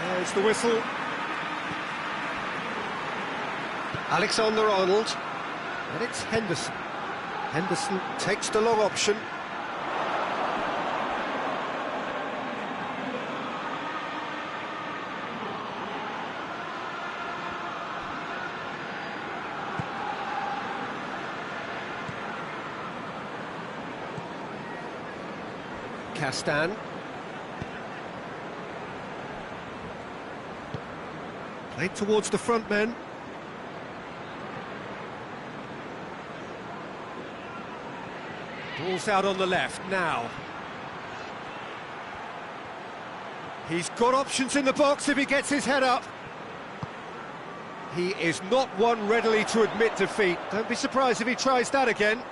There's the whistle. Alexander-Arnold. And it's Henderson. Henderson takes the long option. Castan. Played towards the front men. Ball's out on the left now. He's got options in the box if he gets his head up. He is not one readily to admit defeat. Don't be surprised if he tries that again.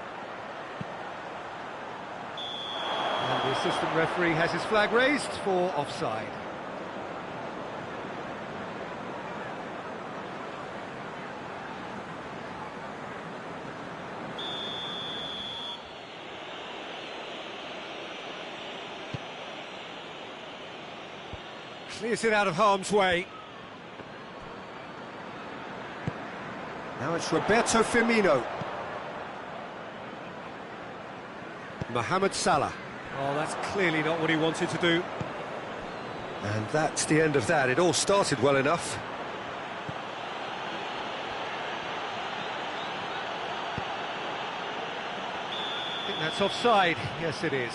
And the assistant referee has his flag raised for offside. Clears it out of harm's way. Now it's Roberto Firmino. Mohamed Salah. Oh, that's clearly not what he wanted to do. And that's the end of that. It all started well enough. I think that's offside. Yes, it is.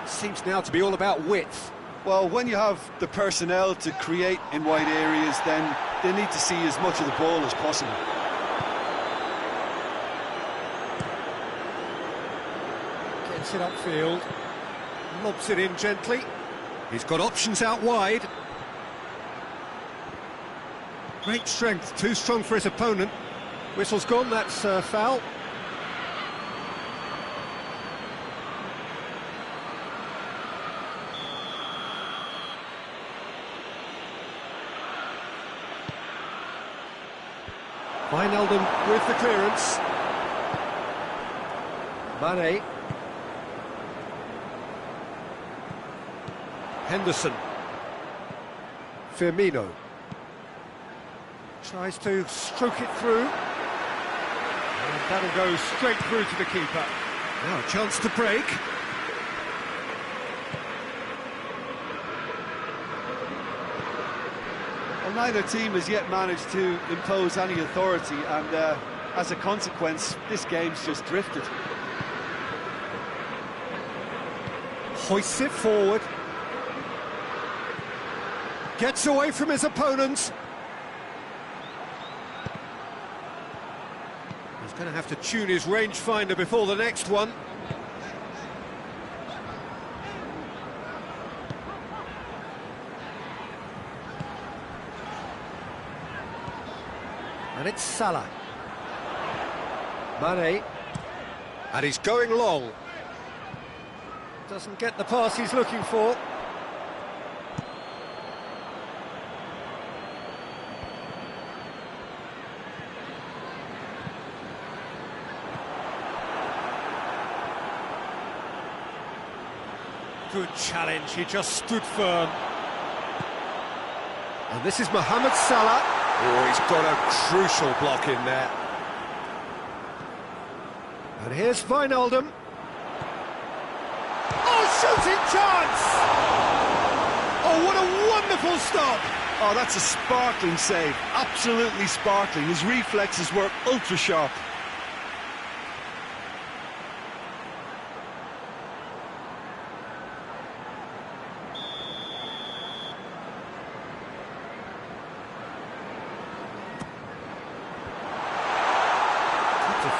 Seems now to be all about width. Well, when you have the personnel to create in wide areas, then they need to see as much of the ball as possible. Gets it upfield, lobs it in gently. He's got options out wide. Great strength, too strong for his opponent. Whistle's gone, that's foul. Wijnaldum with the clearance. Mane. Henderson. Firmino. Tries to stroke it through. And that'll go straight through to the keeper. Now a chance to break. Well, neither team has yet managed to impose any authority, and as a consequence, this game's just drifted. Hoists it forward. Gets away from his opponents. He's going to have to tune his rangefinder before the next one. And it's Salah. Mane. And he's going long. Doesn't get the pass he's looking for. Good challenge, he just stood firm. And this is Mohamed Salah. Oh, he's got a crucial block in there. And here's Wijnaldum. Oh, shooting chance! Oh, what a wonderful stop! Oh, that's a sparkling save. Absolutely sparkling. His reflexes were ultra sharp.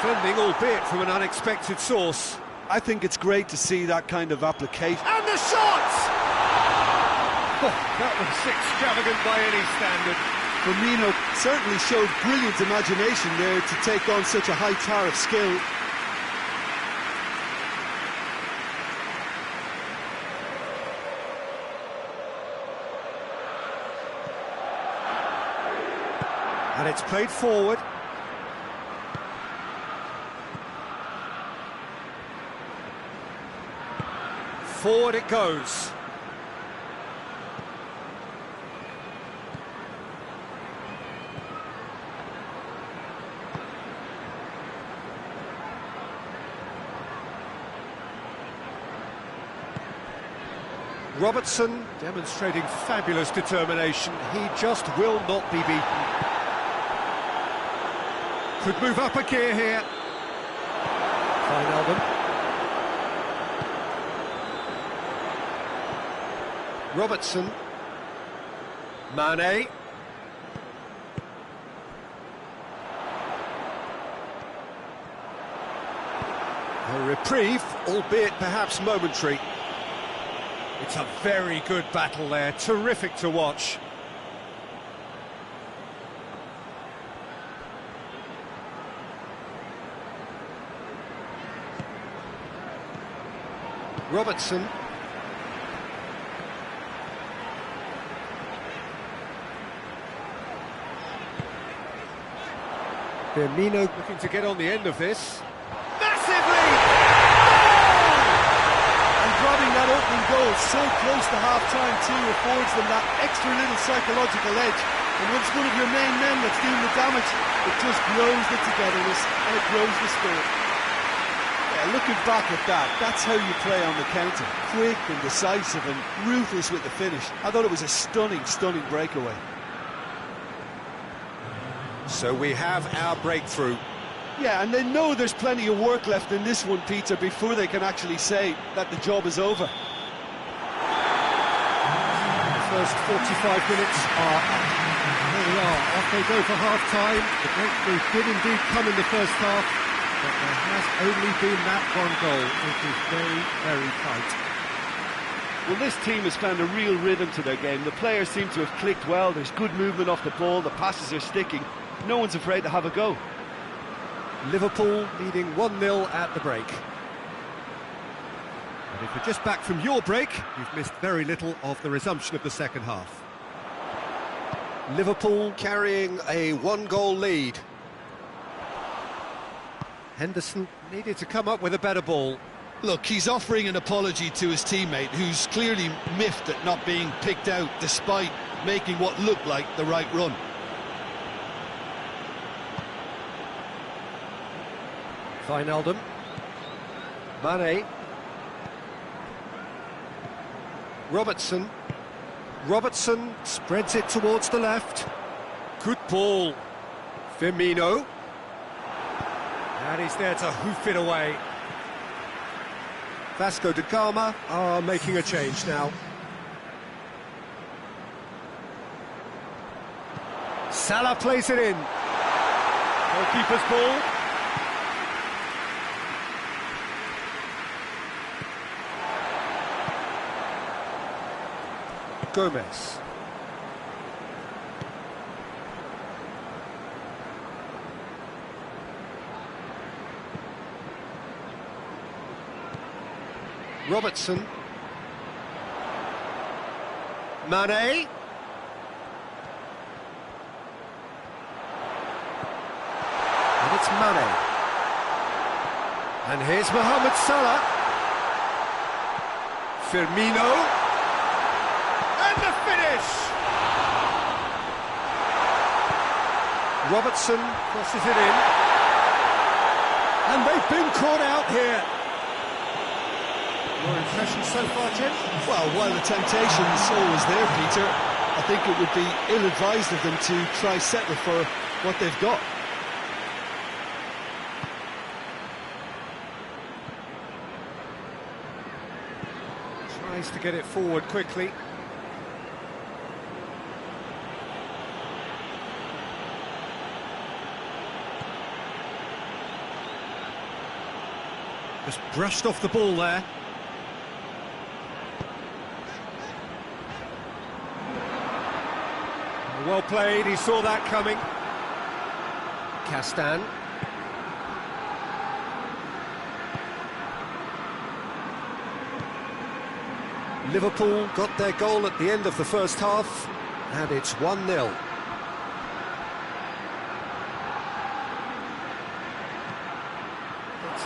Defending, albeit from an unexpected source. I think it's great to see that kind of application. And the shot! Oh, that was extravagant by any standard. Firmino certainly showed brilliant imagination there to take on such a high tower of skill. And it's played forward. Forward it goes. Robertson demonstrating fabulous determination. He just will not be beaten. Could move up a gear here. Fine, Album. Robertson. Mane. A reprieve, albeit perhaps momentary. It's a very good battle there, terrific to watch. Robertson. Firmino looking to get on the end of this. Massively! And grabbing that opening goal so close to half-time too affords them that extra little psychological edge. And when it's one of your main men that's doing the damage, it just grows the togetherness and it grows the spirit. Yeah, looking back at that, that's how you play on the counter. Quick and decisive and ruthless with the finish. I thought it was a stunning, stunning breakaway. So we have our breakthrough. Yeah, and they know there's plenty of work left in this one, Peter, before they can actually say that the job is over. The first 45 minutes are up. Here we are, off they go for half-time. The breakthrough did indeed come in the first half, but there has only been that one goal. It is very, very tight. Well, this team has found a real rhythm to their game. The players seem to have clicked well. There's good movement off the ball. The passes are sticking. No one's afraid to have a go. Liverpool leading 1-0 at the break. And if you're just back from your break, you've missed very little of the resumption of the second half. Liverpool carrying a one-goal lead. Henderson needed to come up with a better ball. Look, he's offering an apology to his teammate, who's clearly miffed at not being picked out despite making what looked like the right run. Wijnaldum. Mane. Robertson. Robertson spreads it towards the left. Good ball. Firmino. And he's there to hoof it away. Vasco da Gama are making a change now. Salah plays it in. Goalkeeper's ball. Gomez. Robertson. Mane. And it's Mane. And here's Mohamed Salah. Firmino. And the finish! Robertson crosses it in. And they've been caught out here. Your impression so far, Jim? Well, while the temptation's always there, Peter, I think it would be ill-advised of them to try settle for what they've got. Tries to get it forward quickly. Just brushed off the ball there. Well played, he saw that coming. Castan. Liverpool got their goal at the end of the first half, and it's 1-0.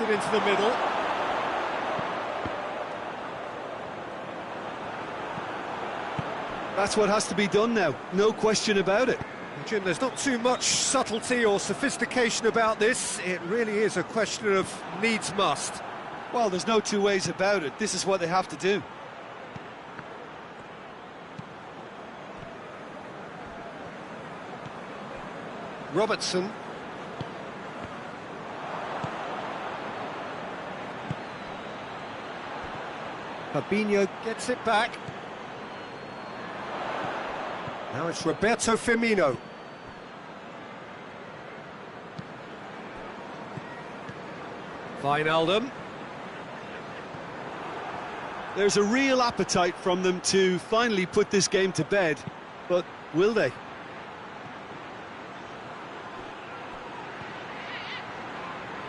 it into the middle. That's what has to be done now, no question about it. Jim, there's not too much subtlety or sophistication about this. It really is a question of needs must. Well, there's no two ways about it. This is what they have to do. Robertson. Fabinho gets it back. Now it's Roberto Firmino. Wijnaldum. There's a real appetite from them to finally put this game to bed, but will they?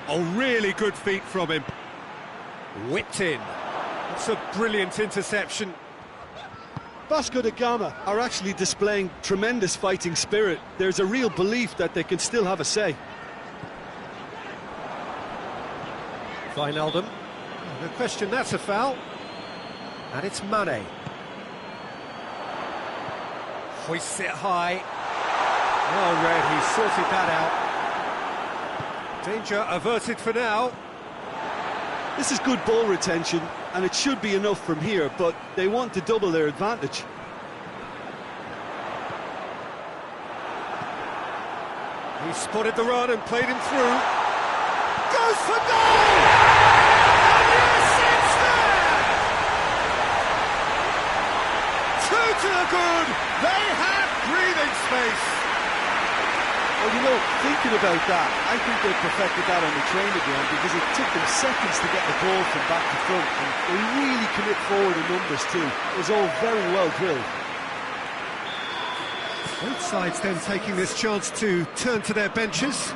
Oh, really good feet from him. Whipped in. That's a brilliant interception. Vasco da Gama are actually displaying tremendous fighting spirit. There's a real belief that they can still have a say. Wijnaldum. No question, that's a foul. And it's Mane. Hoists it high. Well read, he sorted that out. Danger averted for now. This is good ball retention, and it should be enough from here, but they want to double their advantage. He spotted the run and played him through. Goes for goal! And yes, it's there! Two to the good. They have breathing space. Well, you know, thinking about that, I think they perfected that on the training ground because it took them seconds to get the ball from back to front, and they really commit forward in numbers too. It was all very well drilled. Both sides then taking this chance to turn to their benches.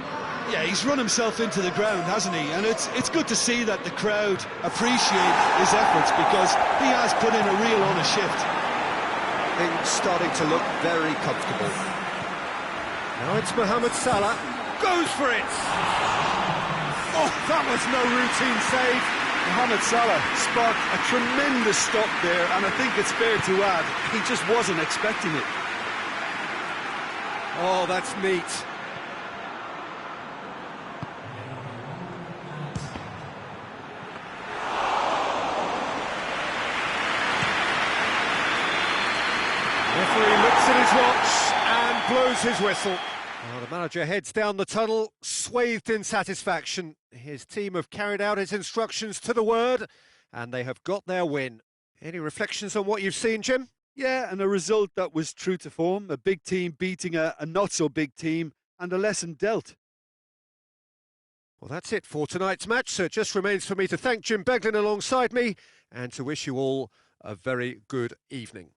Yeah, he's run himself into the ground, hasn't he? And it's good to see that the crowd appreciate his efforts because he has put in a real honest shift. Things starting to look very comfortable. Now it's Mohamed Salah. Goes for it! Oh, that was no routine save. Mohamed Salah sparked a tremendous stop there, and I think it's fair to add, he just wasn't expecting it. Oh, that's neat. Referee looks at his watch and blows his whistle. Well, the manager heads down the tunnel, swathed in satisfaction. His team have carried out his instructions to the word, and they have got their win. Any reflections on what you've seen, Jim? Yeah, and a result that was true to form, a big team beating a not-so-big team, and a lesson dealt. Well, that's it for tonight's match, so it just remains for me to thank Jim Beglin alongside me, and to wish you all a very good evening.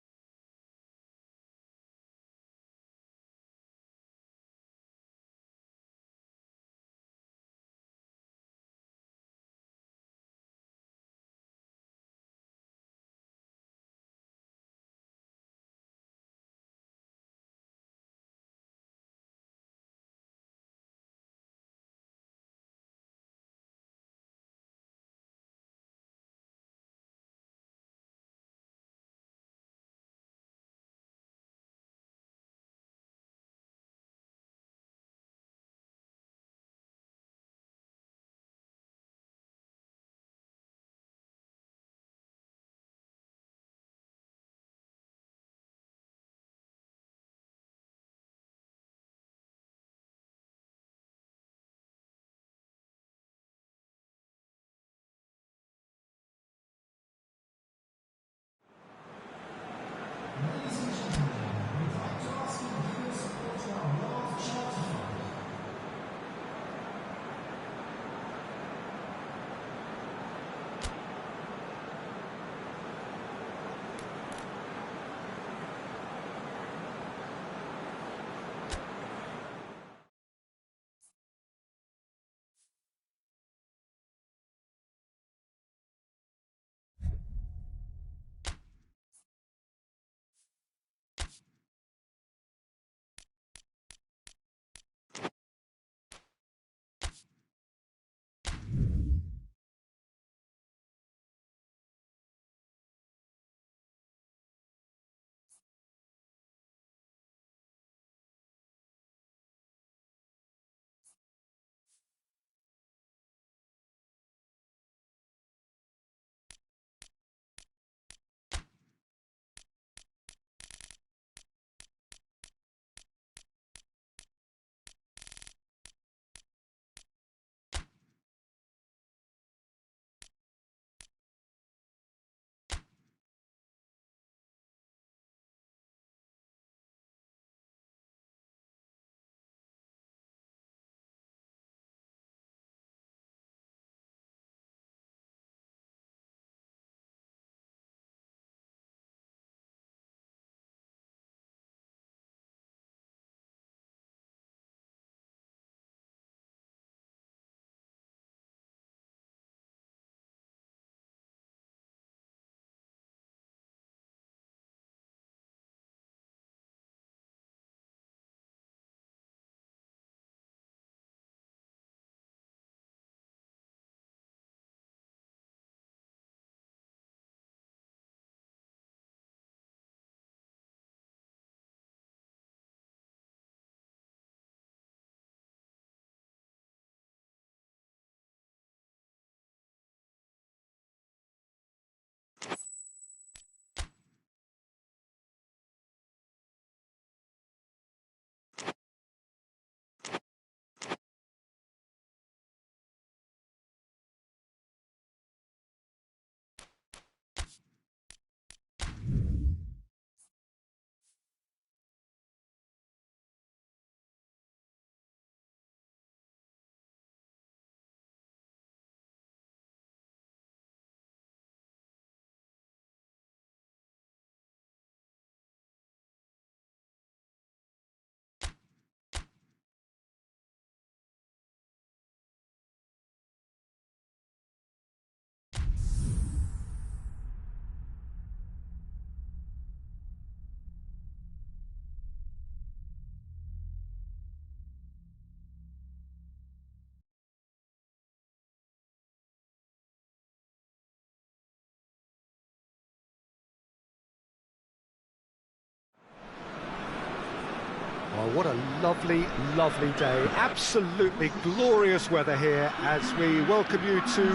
Oh, what a lovely, lovely day. Absolutely glorious weather here as we welcome you to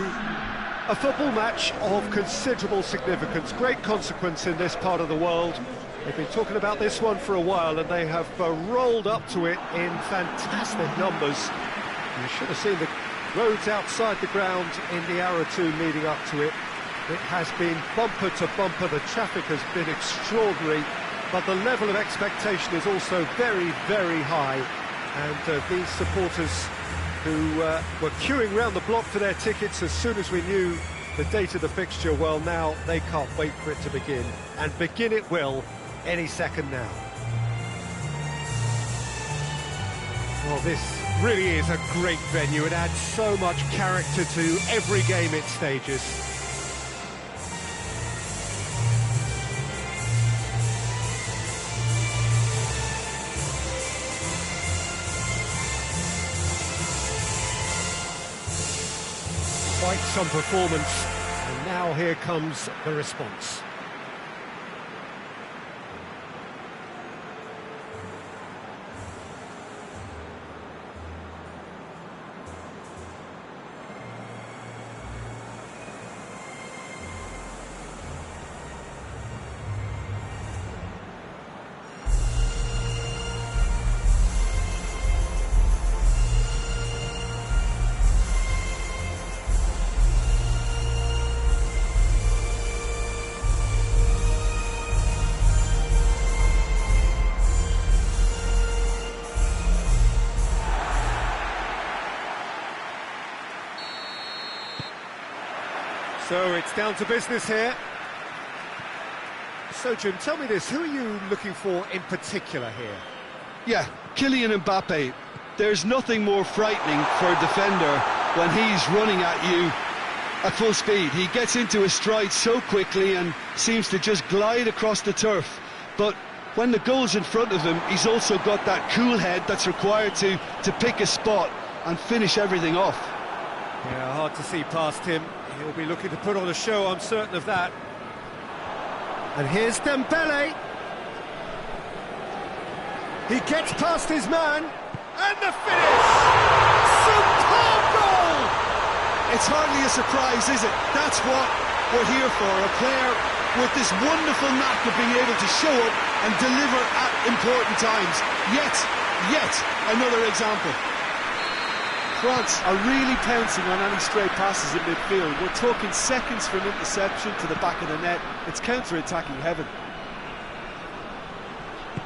a football match of considerable significance, great consequence in this part of the world. They've been talking about this one for a while and they have rolled up to it in fantastic numbers. You should have seen the roads outside the ground in the hour or two leading up to it. It has been bumper to bumper, the traffic has been extraordinary, but the level of expectation is also very, very high. And these supporters who were queuing round the block for their tickets as soon as we knew the date of the fixture, well, now they can't wait for it to begin. And begin it will any second now. Well, this really is a great venue. It adds so much character to every game it stages. Quite some performance, and now here comes the response. So it's down to business here. So Jim, tell me this, who are you looking for in particular here? Yeah, Kylian Mbappe. There's nothing more frightening for a defender when he's running at you at full speed. He gets into his stride so quickly and seems to just glide across the turf. But when the goal's in front of him, he's also got that cool head that's required to pick a spot and finish everything off. Yeah, hard to see past him. He'll be looking to put on a show, I'm certain of that. And here's Dembele. He gets past his man, and the finish! Superb goal! It's hardly a surprise, is it? That's what we're here for, a player with this wonderful knack of being able to show up and deliver at important times. Yet another example. France are really pouncing on any stray passes in midfield. We're talking seconds from interception to the back of the net. It's counter-attacking heaven.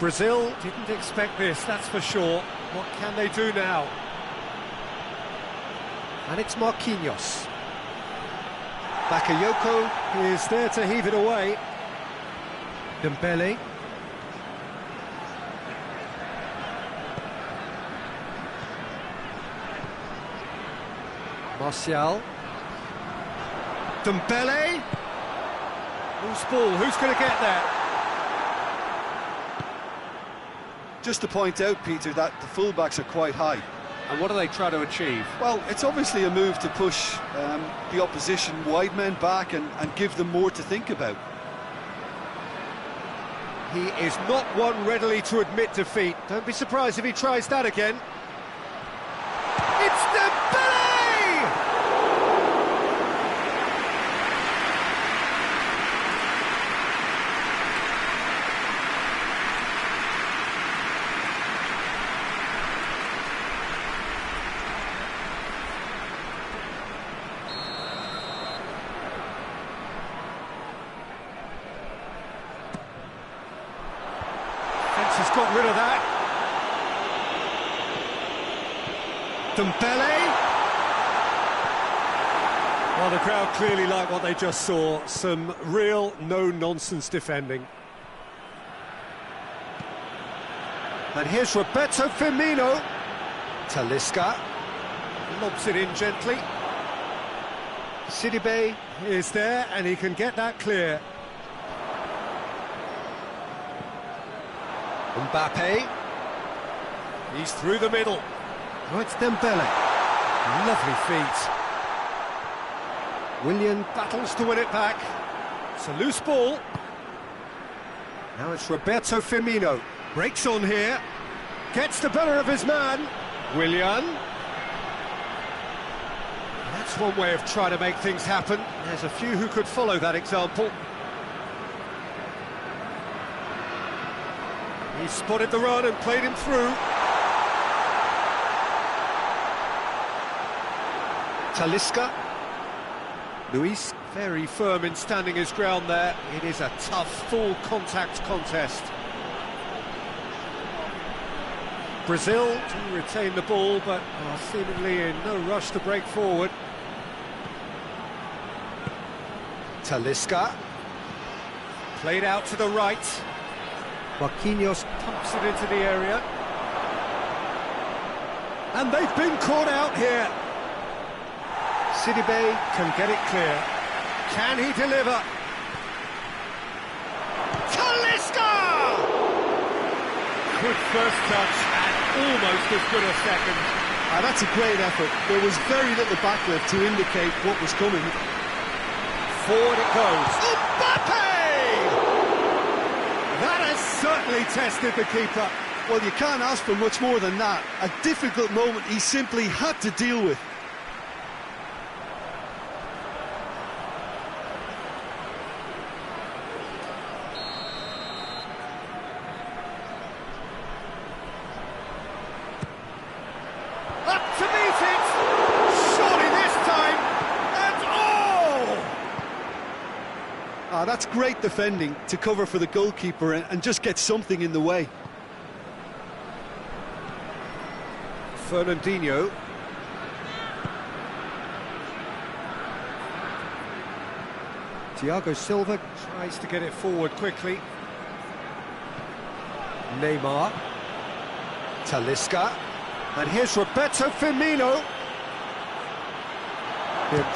Brazil didn't expect this, that's for sure. What can they do now? And it's Marquinhos. Bakayoko is there to heave it away. Dembele. Martial. Dembele. Loose ball, who's going to get there? Just to point out, Peter, that the fullbacks are quite high. And what do they try to achieve? Well, it's obviously a move to push the opposition wide men back and give them more to think about. He is not one readily to admit defeat. Don't be surprised if he tries that again. It's Dembele! Has got rid of that. Dembele. Well, the crowd clearly like what they just saw. Some real no-nonsense defending. And here's Roberto Firmino. Talisca lobs it in gently. Sidibe is there and he can get that clear. Mbappe, he's through the middle. Oh, it's Dembele. Lovely feet. Willian battles to win it back. It's a loose ball. Now it's Roberto Firmino. Breaks on here. Gets the better of his man. Willian. That's one way of trying to make things happen. There's a few who could follow that example. He spotted the run and played him through. Talisca. Luis, very firm in standing his ground there. It is a tough, full-contact contest. Brazil do retain the ball, but are seemingly in no rush to break forward. Talisca. Played out to the right. Marquinhos pumps it into the area. And they've been caught out here. Sidibe can get it clear. Can he deliver? Talisca! Good first touch and almost as good a second. That's a great effort. There was very little backlift to indicate what was coming. Forward it goes. Mbappe! That has certainly tested the keeper. Well, you can't ask for much more than that. A difficult moment he simply had to deal with. That's great defending to cover for the goalkeeper and just get something in the way. Fernandinho. Thiago Silva tries to get it forward quickly. Neymar. Talisca. And here's Roberto Firmino.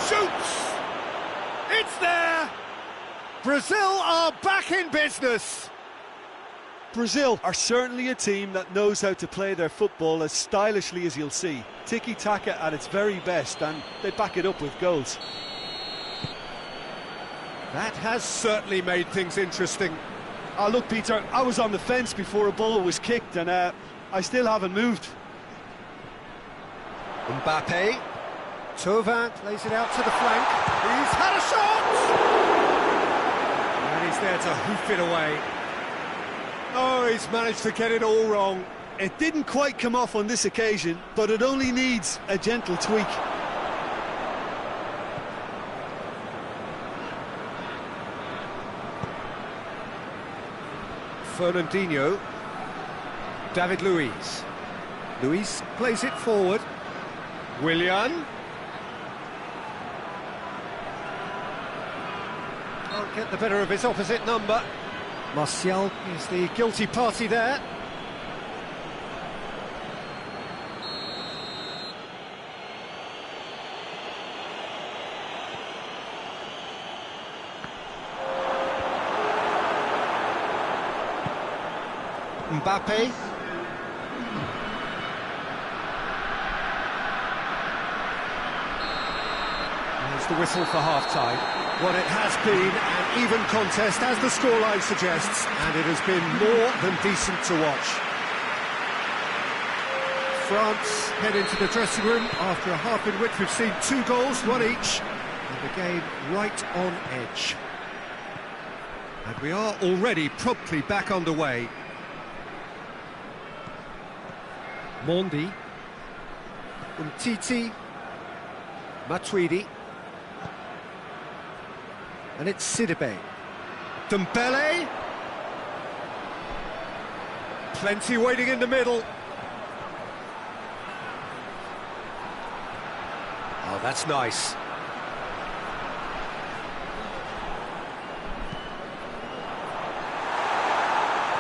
Shoots! It's there! Brazil are back in business! Brazil are certainly a team that knows how to play their football as stylishly as you'll see. Tiki-taka at its very best, and they back it up with goals. That has certainly made things interesting. Look, Peter, I was on the fence before a ball was kicked, and I still haven't moved. Mbappe. Thauvin plays it out to the flank. He's had a shot! He's there to hoof it away. Oh, he's managed to get it all wrong. It didn't quite come off on this occasion, but it only needs a gentle tweak. Fernandinho. David Luiz. Luiz plays it forward. Willian. Can't get the better of his opposite number. Martial is the guilty party there. Mbappe. There's the whistle for half-time. What it has been an even contest, as the scoreline suggests, and it has been more than decent to watch. France head into the dressing room after a half in which we've seen 2 goals, one each, and the game right on edge. And we are already promptly back underway. Mondi, Umtiti, Matuidi, and it's Sidibe. Dembele. Plenty waiting in the middle. Oh, that's nice.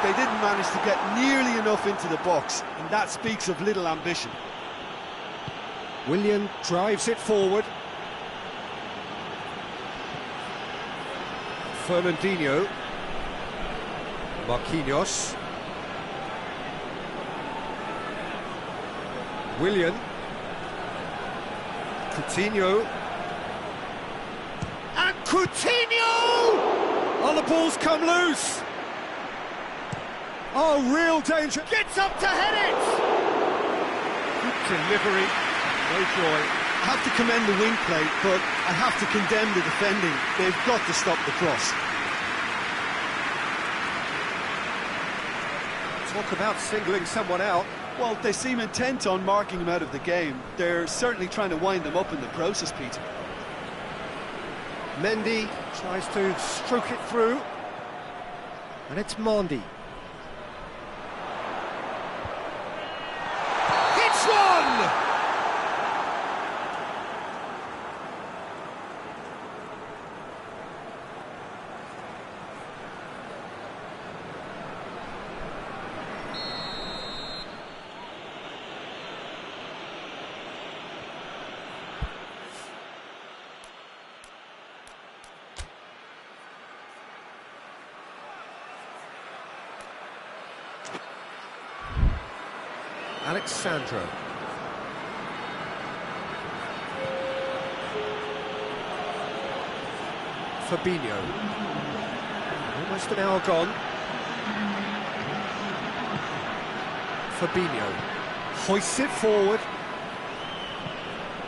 They didn't manage to get nearly enough into the box, and that speaks of little ambition. Willian drives it forward. Fernandinho. Marquinhos. Willian. Coutinho. And Coutinho! Oh, the ball's come loose. Oh, real danger. Gets up to head it! Good delivery, no joy. I have to commend the wing play, but I have to condemn the defending. They've got to stop the cross. Talk about singling someone out. Well, they seem intent on marking him out of the game. They're certainly trying to wind them up in the process, Peter. Mendy tries to stroke it through. And it's Mondi. It's one! Alexandro. Fabinho. Almost an hour gone. Fabinho hoists it forward.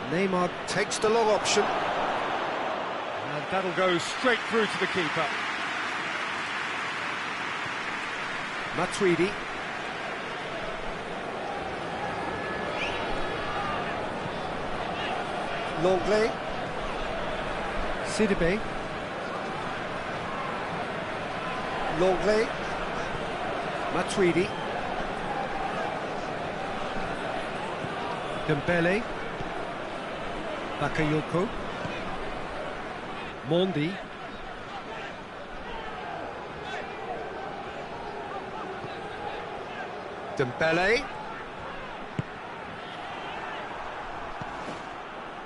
Neymar takes the long option. And that'll go straight through to the keeper. Matuidi. Longley, Sidibe, Longley, Matuidi, Dembele, Bakayoko, Mondi, Dembele,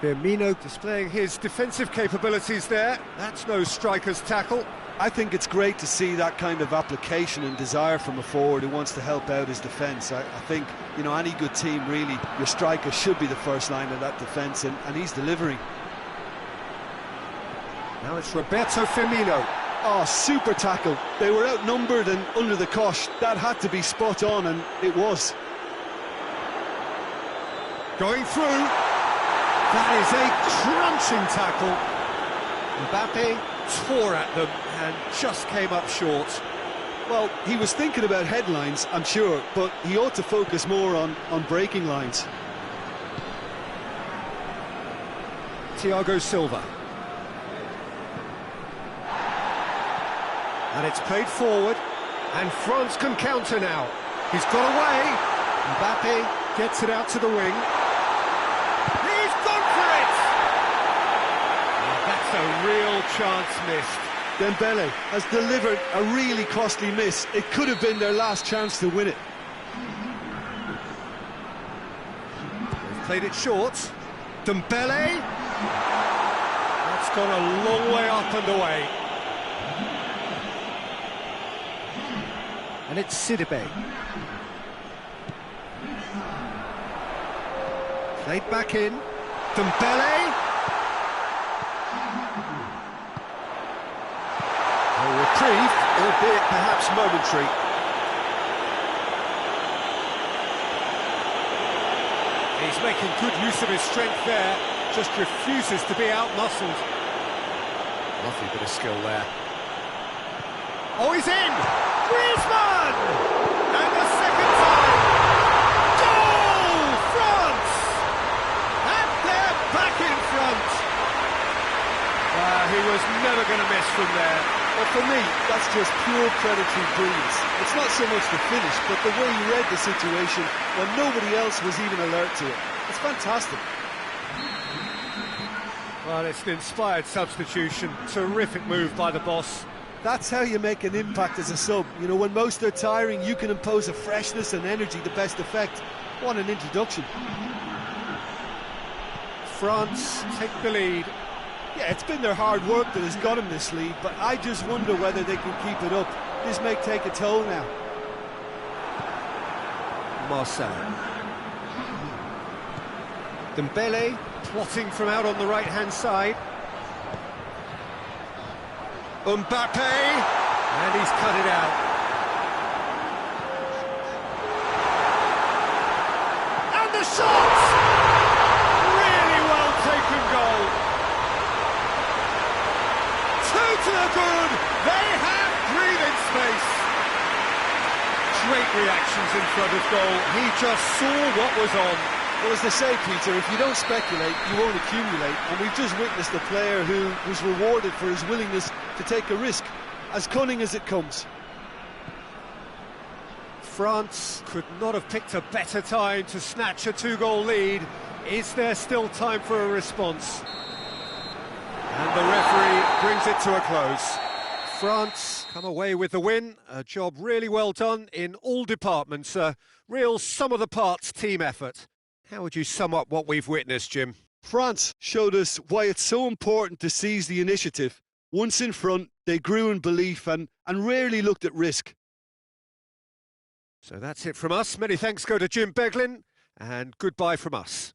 Firmino displaying his defensive capabilities there. That's no striker's tackle. I think it's great to see that kind of application and desire from a forward who wants to help out his defence. I think, you know, any good team, really, your striker should be the first line of that defence, and he's delivering. Now it's Roberto Firmino. Oh, super tackle. They were outnumbered and under the cosh. That had to be spot on, and it was. Going through. That is a crunching tackle. Mbappe tore at them and just came up short. Well, he was thinking about headlines, I'm sure, but he ought to focus more on breaking lines. Thiago Silva. And it's played forward, and France can counter now. He's got away. Mbappe gets it out to the wing. He's gone for it! Oh, that's a real chance missed. Dembele has delivered a really costly miss. It could have been their last chance to win it. They've played it short. Dembele. That's gone a long way up and away. And it's Sidibe. Played back in. Dembele. A reprieve, albeit perhaps momentary. He's making good use of his strength there. Just refuses to be out-muscled. Lovely bit of skill there. Oh, he's in! Griezmann! And the second time! Goal! France! And they're back in front! He was never going to miss from there. Well, for me, that's just pure predatory brilliance. It's not so much the finish, but the way he read the situation when nobody else was even alert to it. It's fantastic. Well, it's an inspired substitution. Terrific move by the boss. That's how you make an impact as a sub. You know, when most are tiring, you can impose a freshness and energy to best effect. What an introduction. France take the lead. Yeah, it's been their hard work that has got them this lead, but I just wonder whether they can keep it up. This may take a toll now. Marcelo. Dembele plotting from out on the right-hand side. Mbappe, and he's cut it out. shot! Really well taken goal. Two to the good. They have breathing space. Great reactions in front of goal. He just saw what was on. Well, as they say, Peter, if you don't speculate, you won't accumulate. And we've just witnessed a player who was rewarded for his willingness to take a risk, as cunning as it comes. France could not have picked a better time to snatch a two-goal lead. Is there still time for a response? And the referee brings it to a close. France come away with the win. A job really well done in all departments. A real sum-of-the-parts team effort. How would you sum up what we've witnessed, Jim? France showed us why it's so important to seize the initiative. Once in front, they grew in belief and rarely looked at risk. So that's it from us. Many thanks go to Jim Beglin, and goodbye from us.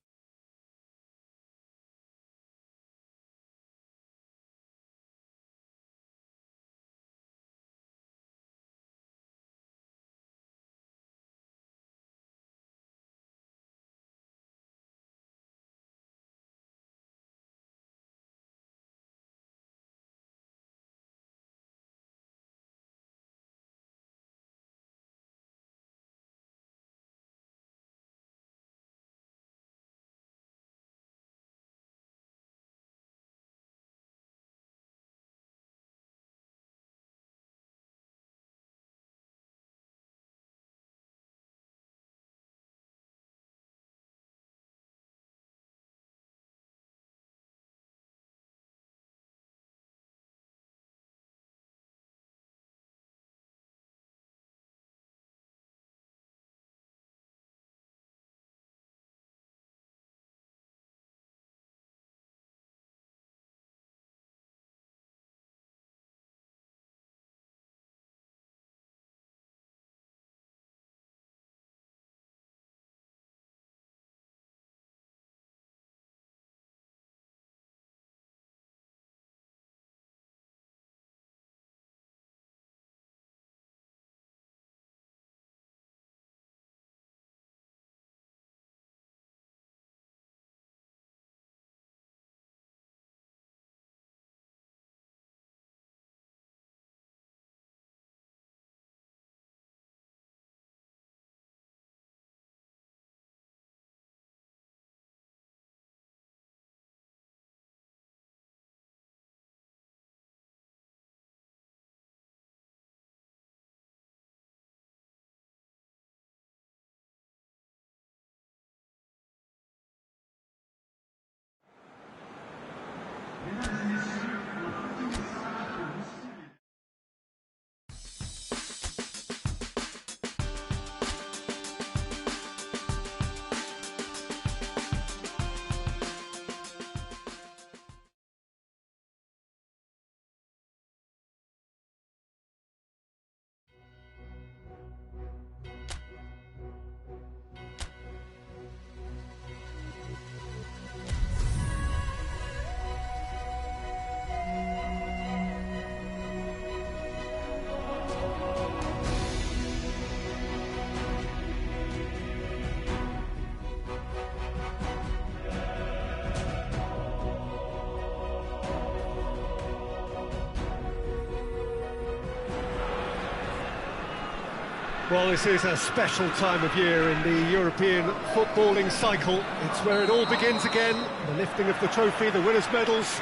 Well, this is a special time of year in the European footballing cycle. It's where it all begins again. The lifting of the trophy, the winners' medals.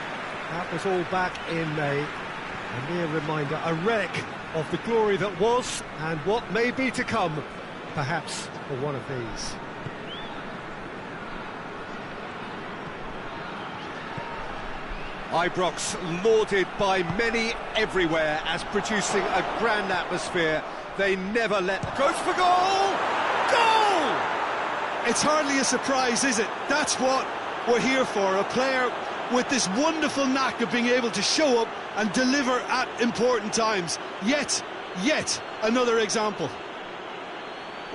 That was all back in May. A mere reminder, a relic of the glory that was and what may be to come, perhaps for one of these. Ibrox lauded by many everywhere as producing a grand atmosphere. They never let... Goes for goal! Goal! It's hardly a surprise, is it? That's what we're here for. A player with this wonderful knack of being able to show up and deliver at important times. Yet another example.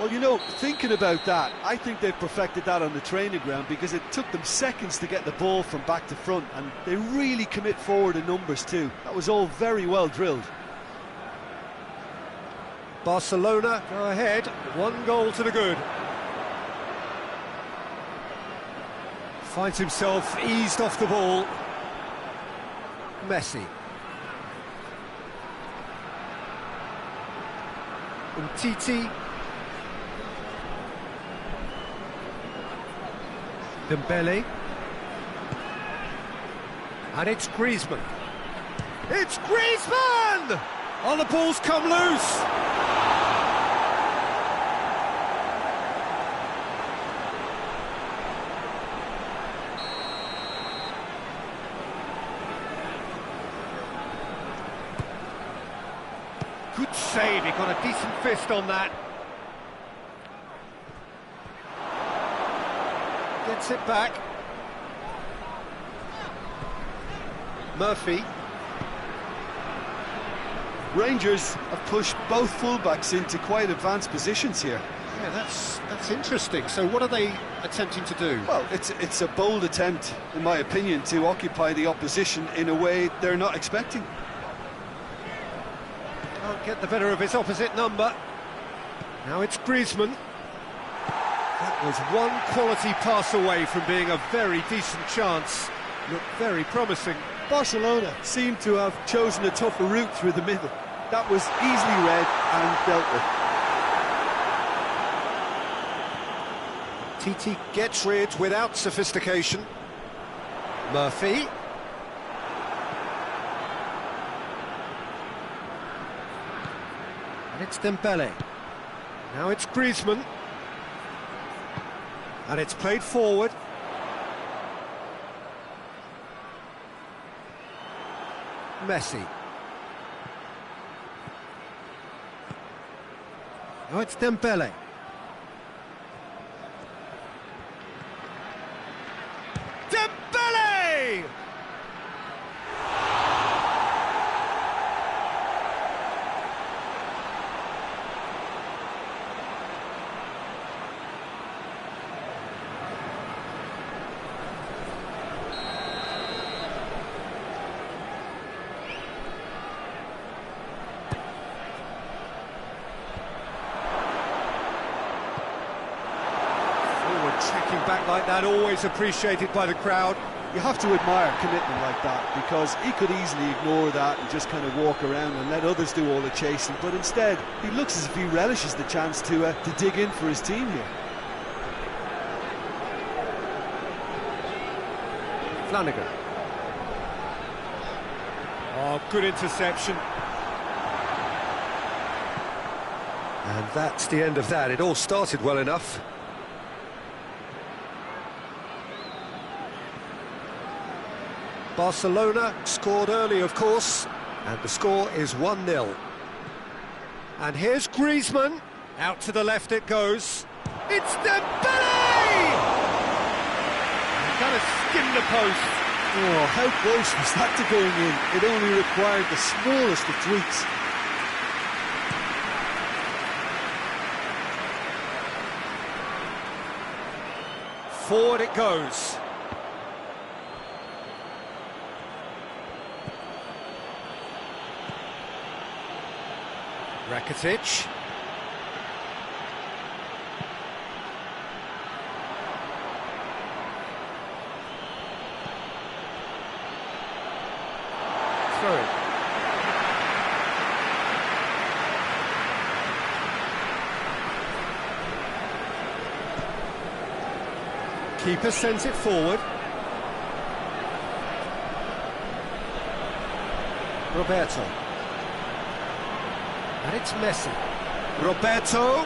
Well, you know, thinking about that, I think they've perfected that on the training ground because it took them seconds to get the ball from back to front, and they really commit forward in numbers too. That was all very well drilled. Barcelona go ahead, 1 goal to the good. Finds himself eased off the ball. Messi. Umtiti. Dembele. And it's Griezmann. It's Griezmann! Oh, the ball's come loose! Good save, he got a decent fist on that. Gets it back. Murphy. Rangers have pushed both fullbacks into quite advanced positions here. Yeah, that's interesting. So what are they attempting to do? Well, it's a bold attempt, in my opinion, to occupy the opposition in a way they're not expecting. Can't get the better of his opposite number. Now it's Griezmann. That was one quality pass away from being a very decent chance. Looked very promising. Barcelona seem to have chosen a tougher route through the middle. That was easily read and dealt with. TT gets rid without sophistication. Murphy. And it's Dembele. Now it's Griezmann. And it's played forward. Messi. Now it's Dembele. Dembele! Tracking back like that, always appreciated by the crowd. You have to admire commitment like that, because he could easily ignore that and just kind of walk around and let others do all the chasing, but instead he looks as if he relishes the chance to dig in for his team here. Flanagan. Oh, good interception. And that's the end of that. It all started well enough. Barcelona scored early, of course, and the score is 1-0. And here's Griezmann. Out to the left it goes. It's Dembele! Kind of skimmed the post. Oh, how close was that to going in? It only required the smallest of tweaks. Forward it goes. Rakitic. Throw it. Keeper sends it forward. Roberto. And it's Messi. Roberto.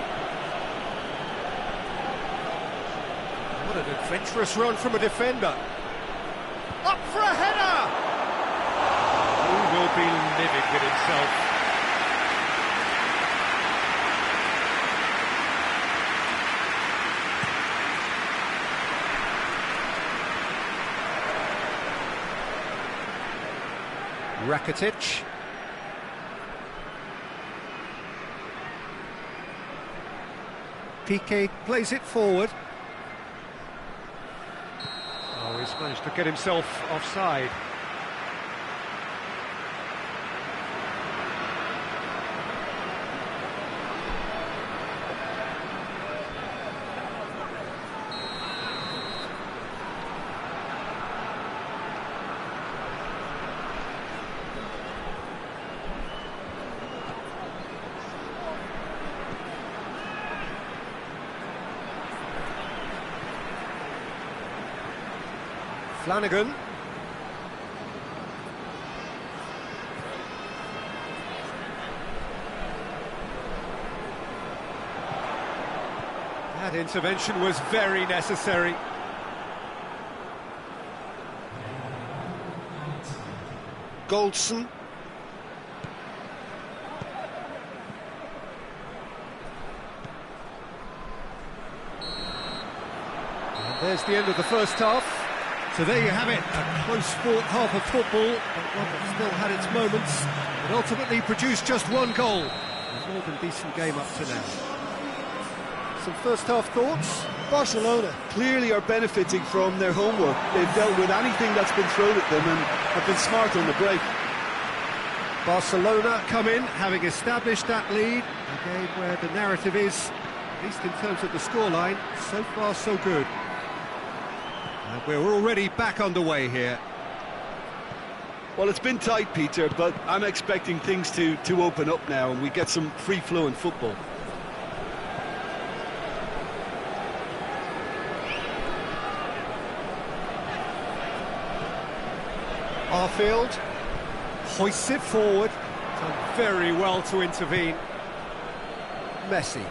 What an adventurous run from a defender. Up for a header! He will be livid with himself. Rakitic. Piqué plays it forward. Oh, he's managed to get himself offside. Flanagan. That intervention was very necessary. Goldson. And there's the end of the first half. So there you have it, a close-fought half of football, but one that still had its moments, but ultimately produced just one goal. A more than decent game up to now. Some first-half thoughts? Barcelona clearly are benefiting from their homework. They've dealt with anything that's been thrown at them and have been smart on the break. Barcelona come in, having established that lead, a game where the narrative is, at least in terms of the scoreline, so far so good. And we're already back underway here. Well, it's been tight, Peter, but I'm expecting things to open up now and we get some free-flowing football. Arfield hoists it forward, done very well to intervene. Messi,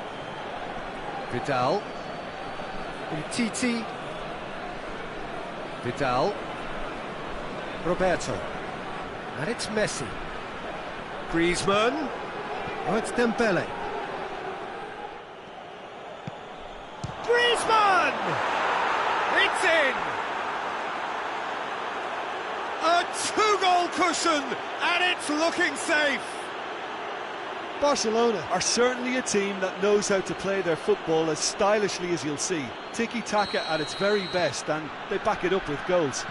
Vidal, Umtiti, Vidal, Roberto, and it's Messi. Griezmann, oh, it's Dembele. Griezmann! It's in! A two-goal cushion, and it's looking safe. Barcelona are certainly a team that knows how to play their football as stylishly as you'll see. Tiki-taka at its very best, and they back it up with goals.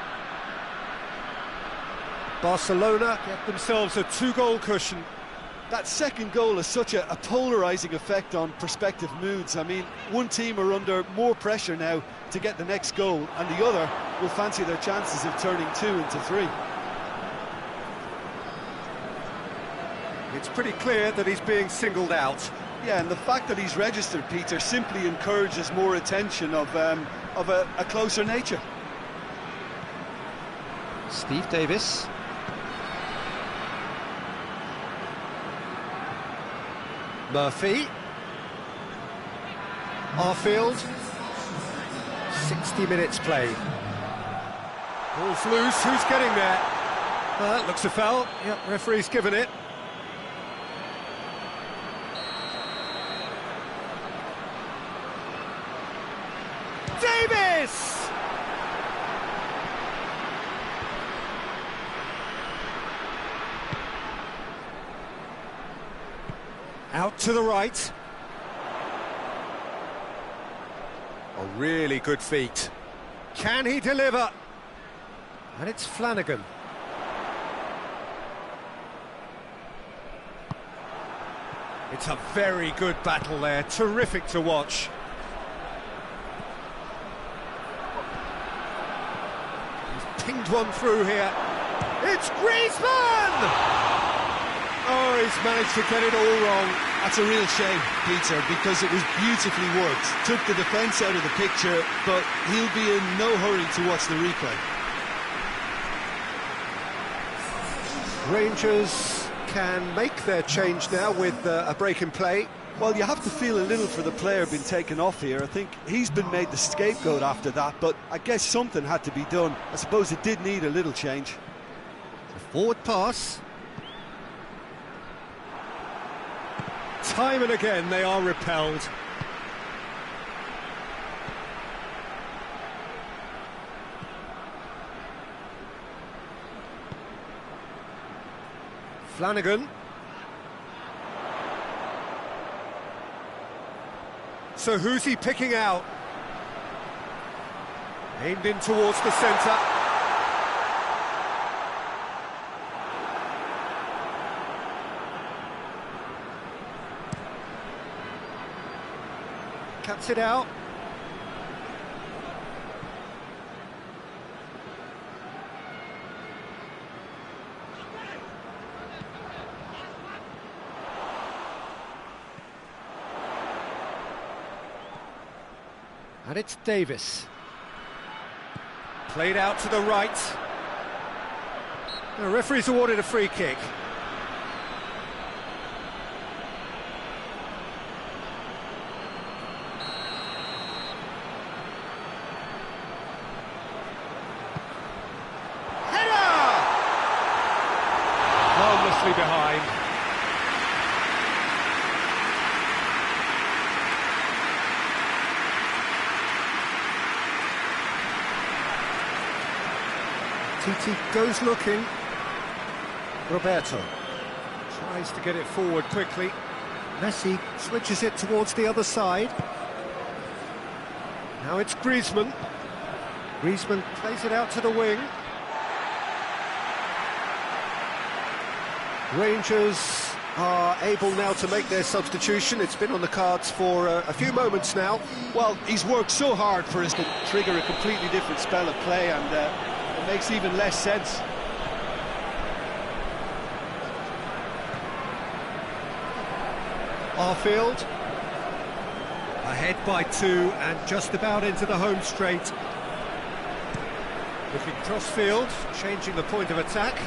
Barcelona get themselves a two-goal cushion. That second goal has such a polarising effect on prospective moods. I mean, one team are under more pressure now to get the next goal, and the other will fancy their chances of turning 2 into 3. It's pretty clear that he's being singled out. Yeah, and the fact that he's registered, Peter, simply encourages more attention of a closer nature. Steve Davis. Murphy. Arfield. 60 minutes played. Ball's loose, who's getting there? Looks a foul. Yep, referee's given it. Davis! Out to the right. A really good feat. Can he deliver? And it's Flanagan. It's a very good battle there, terrific to watch. He's pinged one through here. It's Griezmann! Oh, he's managed to get it all wrong. That's a real shame, Peter, because it was beautifully worked. Took the defence out of the picture, but he'll be in no hurry to watch the replay. Rangers can make their change now with a break in play. Well, you have to feel a little for the player being taken off here. I think he's been made the scapegoat after that, but I guess something had to be done. I suppose it did need a little change. A forward pass. Time and again they are repelled. Flanagan. So who's he picking out? Aimed in towards the centre. Cuts it out. And it's Davis. Played out to the right. The referee's awarded a free kick. Header! Harmlessly behind. Titi goes looking. Roberto tries to get it forward quickly. Messi switches it towards the other side. Now it's Griezmann. Griezmann plays it out to the wing. Rangers are able now to make their substitution. It's been on the cards for a few moments now. Well, he's worked so hard for us to trigger a completely different spell of play, and it makes even less sense. Arfield ahead by 2 and just about into the home straight. Looking cross-field, changing the point of attack.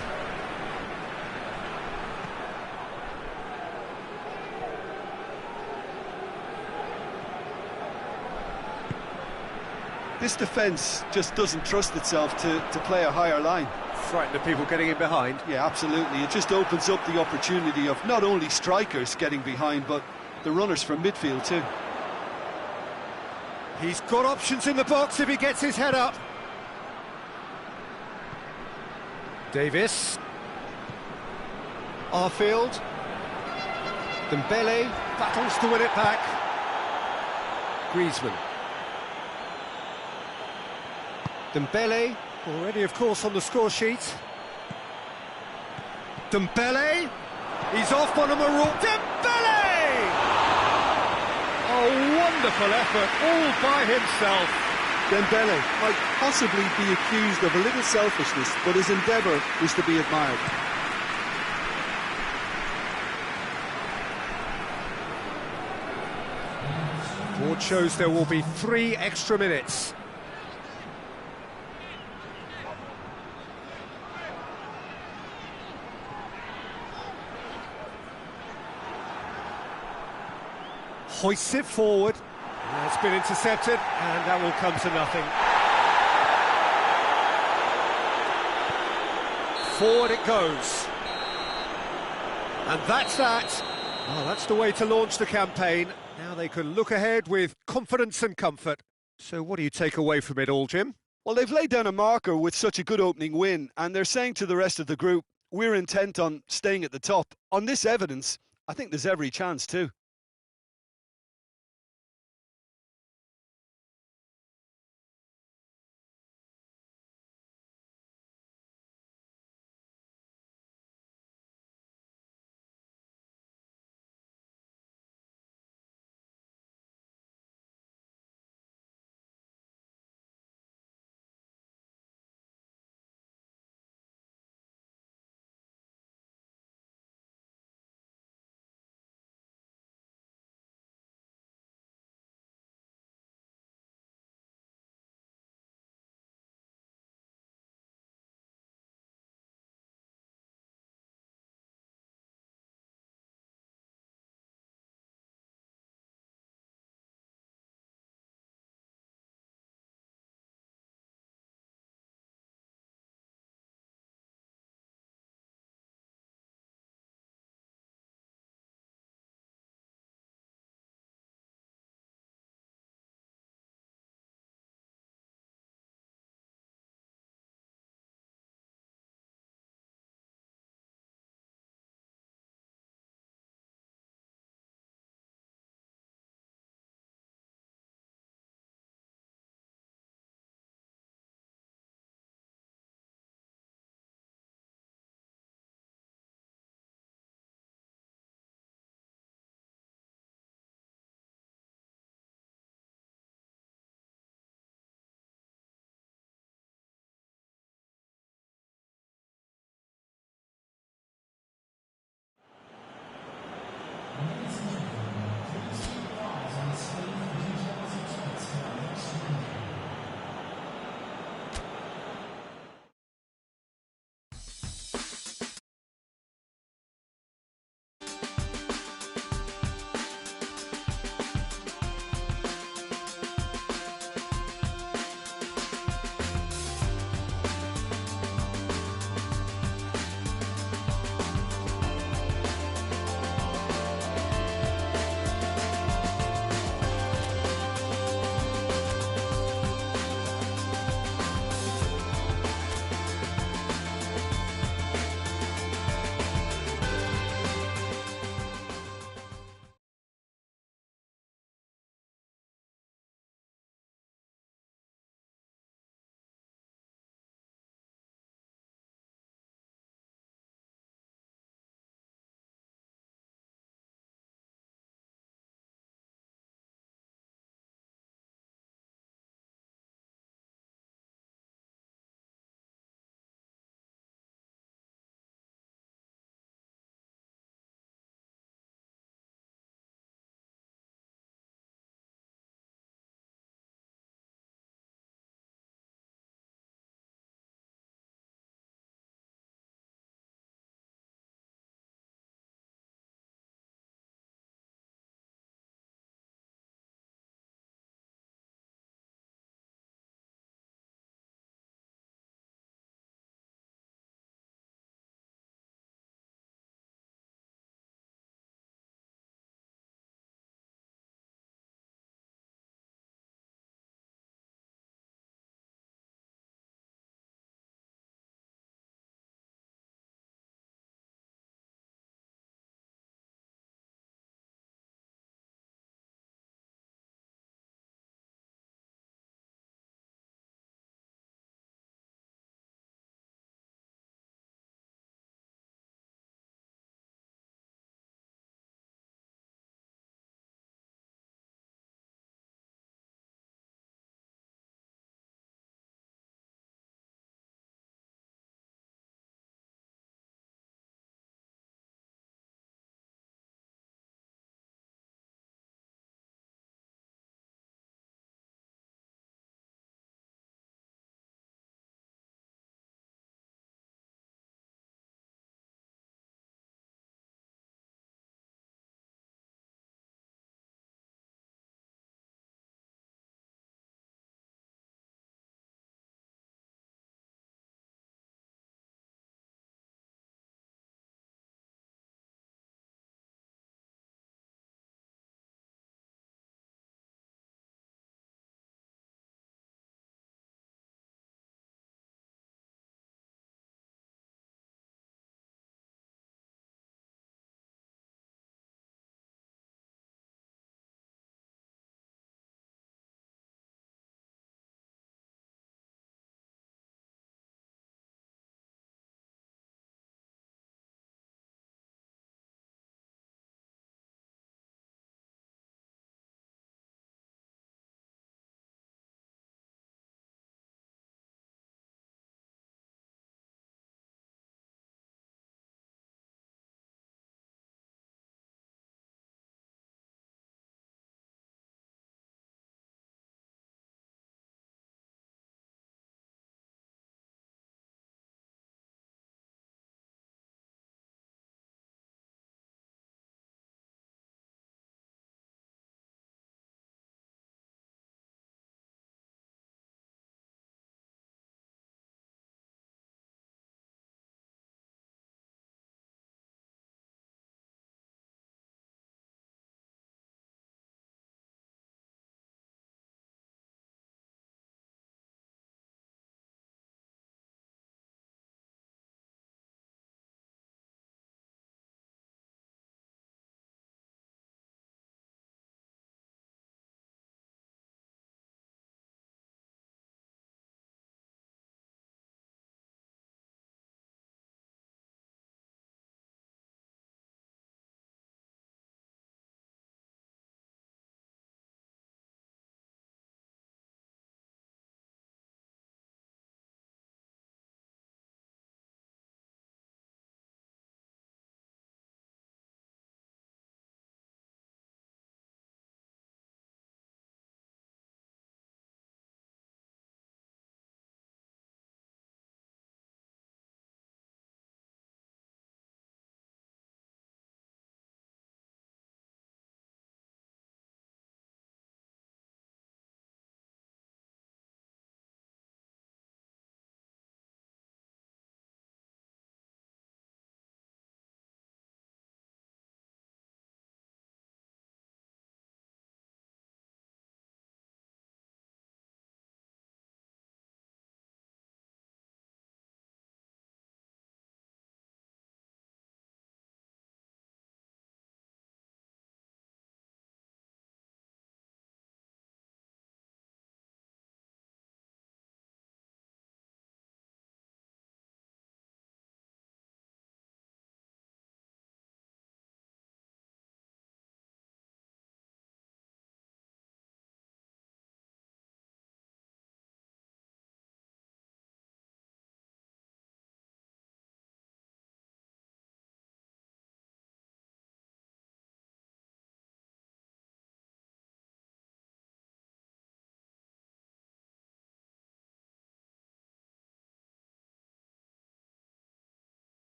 This defence just doesn't trust itself to play a higher line. Frightened of people getting in behind. Yeah, absolutely. It just opens up the opportunity of not only strikers getting behind, but the runners from midfield too. He's got options in the box if he gets his head up. Davis. Arfield. Dembele battles to win it back. Griezmann. Dembele, already of course on the score sheet. Dembele, he's off on a maroon. Dembele! A wonderful effort, all by himself. Dembele might possibly be accused of a little selfishness, but his endeavour is to be admired. Board shows there will be 3 extra minutes. Hoists it forward. It's been intercepted, and that will come to nothing. Forward it goes. And that's that. Well, that's the way to launch the campaign. Now they can look ahead with confidence and comfort. So what do you take away from it all, Jim? Well, they've laid down a marker with such a good opening win, and they're saying to the rest of the group, we're intent on staying at the top. On this evidence, I think there's every chance too.